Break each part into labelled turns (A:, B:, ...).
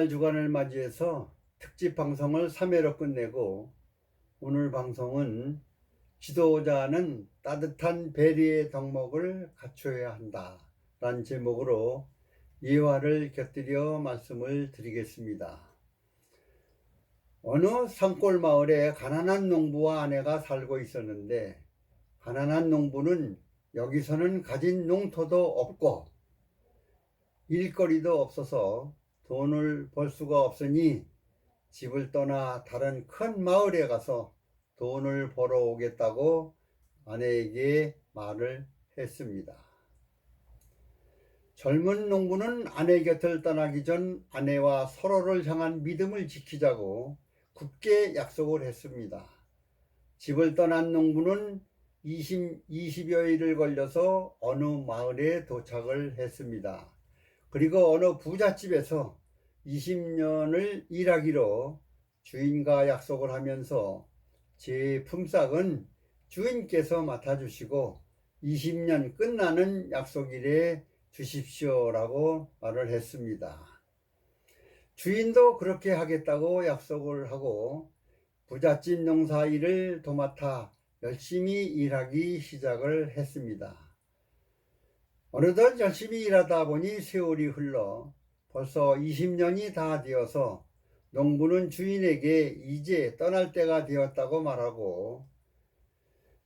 A: 주말 주간을 맞이해서 특집 방송을 3회로 끝내고 오늘 방송은 지도자는 따뜻한 배려의 덕목을 갖춰야 한다 라는 제목으로 예화를 곁들여 말씀을 드리겠습니다. 어느 산골 마을에 가난한 농부와 아내가 살고 있었는데, 가난한 농부는 여기서는 가진 농토도 없고 일거리도 없어서 돈을 벌 수가 없으니 집을 떠나 다른 큰 마을에 가서 돈을 벌어 오겠다고 아내에게 말을 했습니다. 젊은 농부는 아내 곁을 떠나기 전 아내와 서로를 향한 믿음을 지키자고 굳게 약속을 했습니다. 집을 떠난 농부는 20여일을 걸려서 어느 마을에 도착을 했습니다. 그리고 어느 부잣집에서 20년을 일하기로 주인과 약속을 하면서 제 품삯은 주인께서 맡아주시고 20년 끝나는 약속일에 주십시오라고 말을 했습니다. 주인도 그렇게 하겠다고 약속을 하고 부잣집 농사일을 도맡아 열심히 일하기 시작을 했습니다. 어느덧 열심히 일하다 보니 세월이 흘러 벌써 20년이 다 되어서 농부는 주인에게 이제 떠날 때가 되었다고 말하고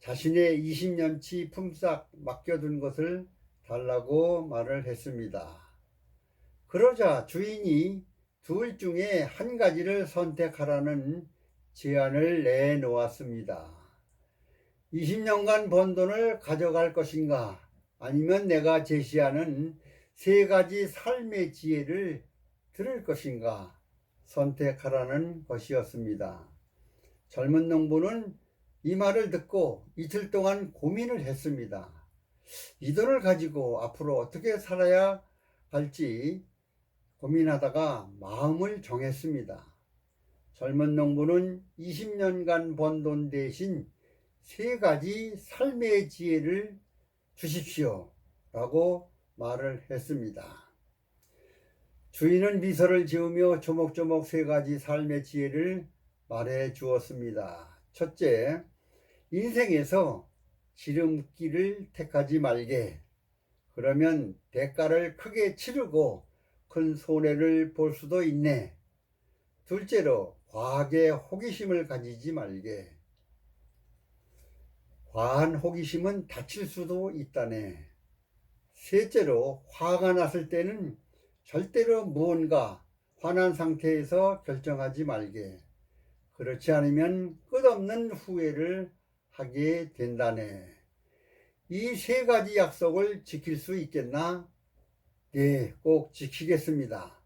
A: 자신의 20년치 품삯 맡겨둔 것을 달라고 말을 했습니다. 그러자 주인이 둘 중에 한 가지를 선택하라는 제안을 내놓았습니다. 20년간 번 돈을 가져갈 것인가, 아니면 내가 제시하는 세 가지 삶의 지혜를 들을 것인가 선택하라는 것이었습니다. 젊은 농부는 이 말을 듣고 이틀 동안 고민을 했습니다. 이 돈을 가지고 앞으로 어떻게 살아야 할지 고민하다가 마음을 정했습니다. 젊은 농부는 20년간 번 돈 대신 세 가지 삶의 지혜를 주십시오 라고 말을 했습니다. 주인은 미소를 지으며 조목조목 세 가지 삶의 지혜를 말해 주었습니다. 첫째, 인생에서 지름길을 택하지 말게. 그러면 대가를 크게 치르고 큰 손해를 볼 수도 있네. 둘째로, 과하게 호기심을 가지지 말게. 과한 호기심은 다칠 수도 있다네. 셋째로, 화가 났을 때는 절대로 무언가 화난 상태에서 결정하지 말게. 그렇지 않으면 끝없는 후회를 하게 된다네. 이 세 가지 약속을 지킬 수 있겠나? 네, 꼭 지키겠습니다.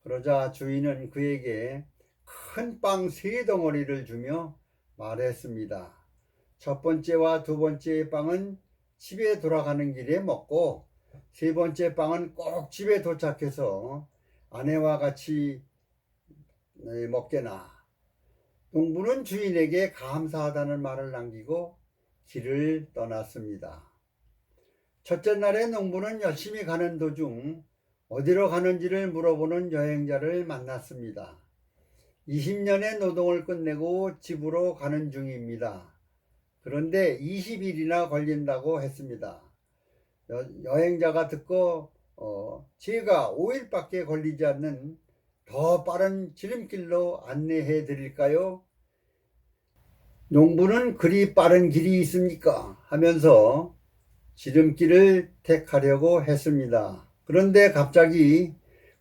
A: 그러자 주인은 그에게 큰 빵 3덩어리를 주며 말했습니다. 첫 번째와 두 번째 빵은 집에 돌아가는 길에 먹고 세 번째 빵은 꼭 집에 도착해서 아내와 같이 먹게나. 농부는 주인에게 감사하다는 말을 남기고 길을 떠났습니다. 첫째 날에 농부는 열심히 가는 도중 어디로 가는지를 물어보는 여행자를 만났습니다. 20년의 노동을 끝내고 집으로 가는 중입니다. 그런데 20일이나 걸린다고 했습니다. 여행자가 듣고 제가 5일밖에 걸리지 않는 더 빠른 지름길로 안내해 드릴까요? 농부는 그리 빠른 길이 있습니까? 하면서 지름길을 택하려고 했습니다. 그런데 갑자기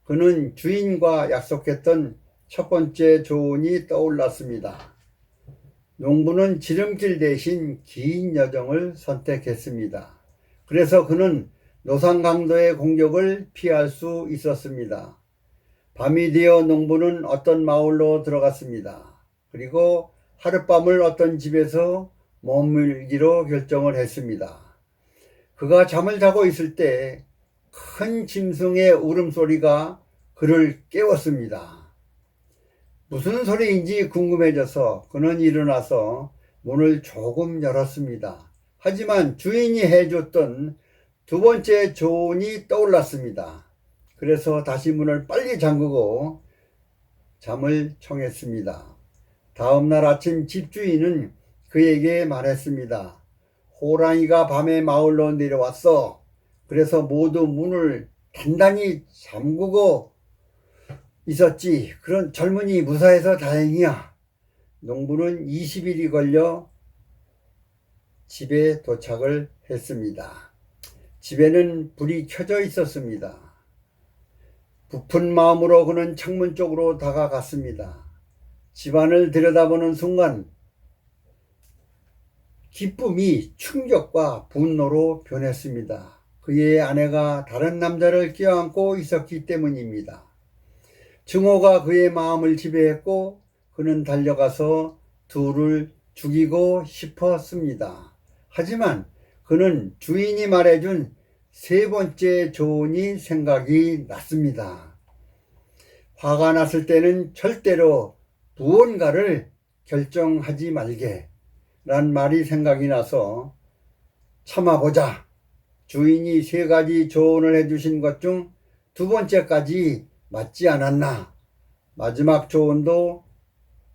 A: 그는 주인과 약속했던 첫 번째 조언이 떠올랐습니다. 농부는 지름길 대신 긴 여정을 선택했습니다. 그래서 그는 노상강도의 공격을 피할 수 있었습니다. 밤이 되어 농부는 어떤 마을로 들어갔습니다. 그리고 하룻밤을 어떤 집에서 머물기로 결정을 했습니다. 그가 잠을 자고 있을 때 큰 짐승의 울음소리가 그를 깨웠습니다. 무슨 소리인지 궁금해져서 그는 일어나서 문을 조금 열었습니다. 하지만 주인이 해줬던 두 번째 조언이 떠올랐습니다. 그래서 다시 문을 빨리 잠그고 잠을 청했습니다. 다음날 아침 집주인은 그에게 말했습니다. 호랑이가 밤에 마을로 내려왔어. 그래서 모두 문을 단단히 잠그고 있었지. 그런 젊은이 무사해서 다행이야. 농부는 20일이 걸려 집에 도착을 했습니다. 집에는 불이 켜져 있었습니다. 부푼 마음으로 그는 창문 쪽으로 다가갔습니다. 집안을 들여다보는 순간 기쁨이 충격과 분노로 변했습니다. 그의 아내가 다른 남자를 껴안고 있었기 때문입니다. 증오가 그의 마음을 지배했고 그는 달려가서 둘을 죽이고 싶었습니다. 하지만 그는 주인이 말해준 세 번째 조언이 생각이 났습니다. 화가 났을 때는 절대로 무언가를 결정하지 말게 란 말이 생각이 나서 참아보자. 주인이 세 가지 조언을 해주신 것 중 두 번째까지 맞지 않았나. 마지막 조언도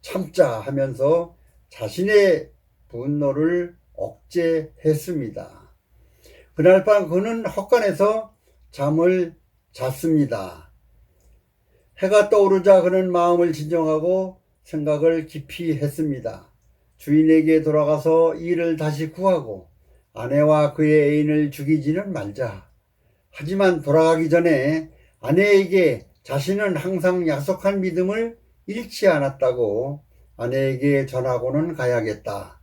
A: 참자 하면서 자신의 분노를 억제했습니다. 그날 밤 그는 헛간에서 잠을 잤습니다. 해가 떠오르자 그는 마음을 진정하고 생각을 깊이 했습니다. 주인에게 돌아가서 일을 다시 구하고 아내와 그의 애인을 죽이지는 말자. 하지만 돌아가기 전에 아내에게 자신은 항상 약속한 믿음을 잃지 않았다고 아내에게 전하고는 가야겠다.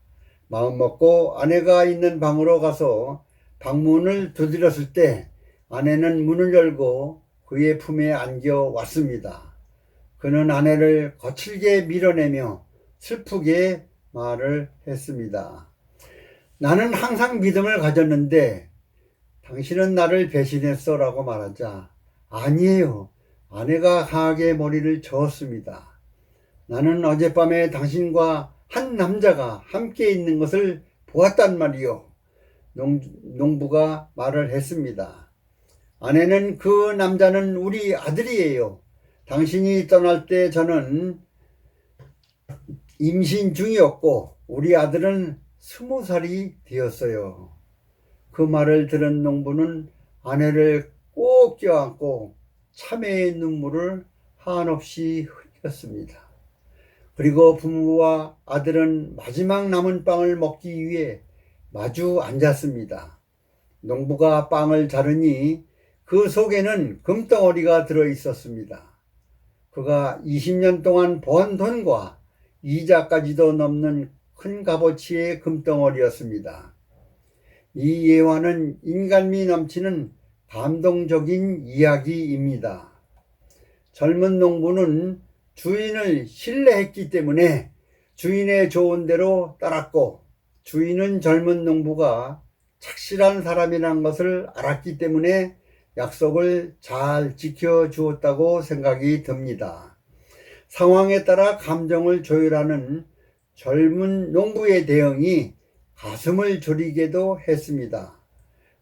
A: 마음먹고 아내가 있는 방으로 가서 방문을 두드렸을 때 아내는 문을 열고 그의 품에 안겨 왔습니다. 그는 아내를 거칠게 밀어내며 슬프게 말을 했습니다. 나는 항상 믿음을 가졌는데 당신은 나를 배신했어 라고 말하자 아니에요. 아내가 강하게 머리를 저었습니다. 나는 어젯밤에 당신과 한 남자가 함께 있는 것을 보았단 말이요. 농부가 말을 했습니다. 아내는 그 남자는 우리 아들이에요. 당신이 떠날 때 저는 임신 중이었고 우리 아들은 20살이 되었어요. 그 말을 들은 농부는 아내를 꼭 껴안고 참회의 눈물을 한없이 흘렸습니다. 그리고 부모와 아들은 마지막 남은 빵을 먹기 위해 마주 앉았습니다. 농부가 빵을 자르니 그 속에는 금덩어리가 들어 있었습니다. 그가 20년 동안 번 돈과 이자까지도 넘는 큰 값어치의 금덩어리였습니다. 이 예화는 인간미 넘치는 감동적인 이야기입니다. 젊은 농부는 주인을 신뢰했기 때문에 주인의 조언대로 따랐고 주인은 젊은 농부가 착실한 사람이라는 것을 알았기 때문에 약속을 잘 지켜주었다고 생각이 듭니다. 상황에 따라 감정을 조율하는 젊은 농부의 대응이 가슴을 졸이게도 했습니다.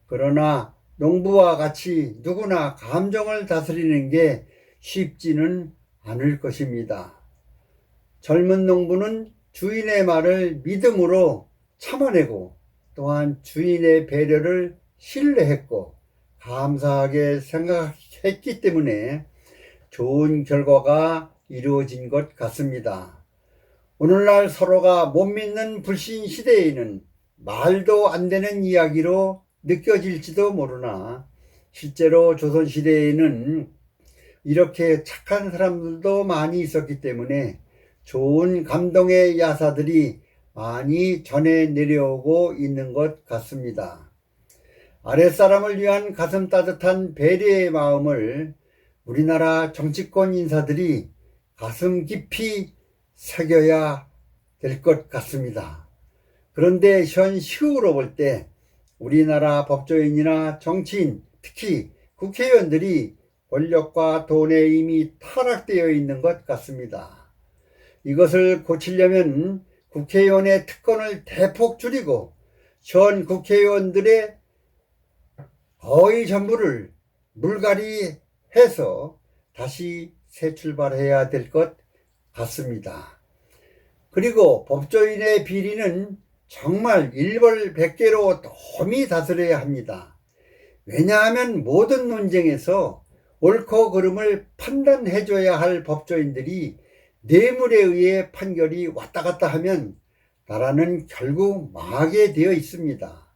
A: 그러나 농부와 같이 누구나 감정을 다스리는 게 쉽지는 않을 것입니다. 젊은 농부는 주인의 말을 믿음으로 참아내고 또한 주인의 배려를 신뢰했고 감사하게 생각했기 때문에 좋은 결과가 이루어진 것 같습니다. 오늘날 서로가 못 믿는 불신 시대에는 말도 안 되는 이야기로 느껴질지도 모르나 실제로 조선시대에는 이렇게 착한 사람들도 많이 있었기 때문에 좋은 감동의 야사들이 많이 전해 내려오고 있는 것 같습니다. 아랫사람을 위한 가슴 따뜻한 배려의 마음을 우리나라 정치권 인사들이 가슴 깊이 새겨야 될 것 같습니다. 그런데 현 시국으로 볼 때 우리나라 법조인이나 정치인, 특히 국회의원들이 권력과 돈에 이미 타락되어 있는 것 같습니다. 이것을 고치려면 국회의원의 특권을 대폭 줄이고 현 국회의원들의 거의 전부를 물갈이해서 다시 새 출발해야 될 것 같습니다. 그리고 법조인의 비리는 정말 일벌백계로 덤이 다스려야 합니다. 왜냐하면 모든 논쟁에서 옳고 그름을 판단해줘야 할 법조인들이 뇌물에 의해 판결이 왔다 갔다 하면 나라는 결국 망하게 되어 있습니다.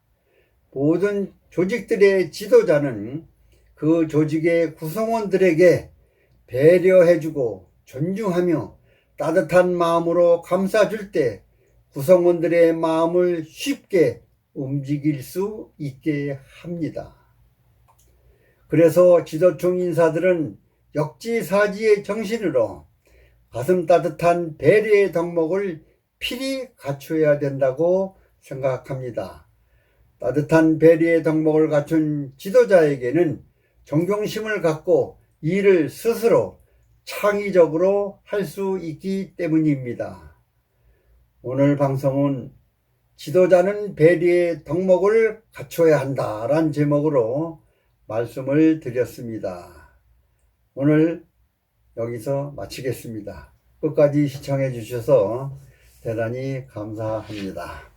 A: 모든 조직들의 지도자는 그 조직의 구성원들에게 배려해주고 존중하며 따뜻한 마음으로 감싸줄 때 구성원들의 마음을 쉽게 움직일 수 있게 합니다. 그래서 지도층 인사들은 역지사지의 정신으로 가슴 따뜻한 배려의 덕목을 필히 갖춰야 된다고 생각합니다. 따뜻한 배려의 덕목을 갖춘 지도자에게는 존경심을 갖고 일을 스스로 창의적으로 할 수 있기 때문입니다. 오늘 방송은 지도자는 배려의 덕목을 갖춰야 한다라는 제목으로 말씀을 드렸습니다. 오늘 여기서 마치겠습니다. 끝까지 시청해 주셔서 대단히 감사합니다.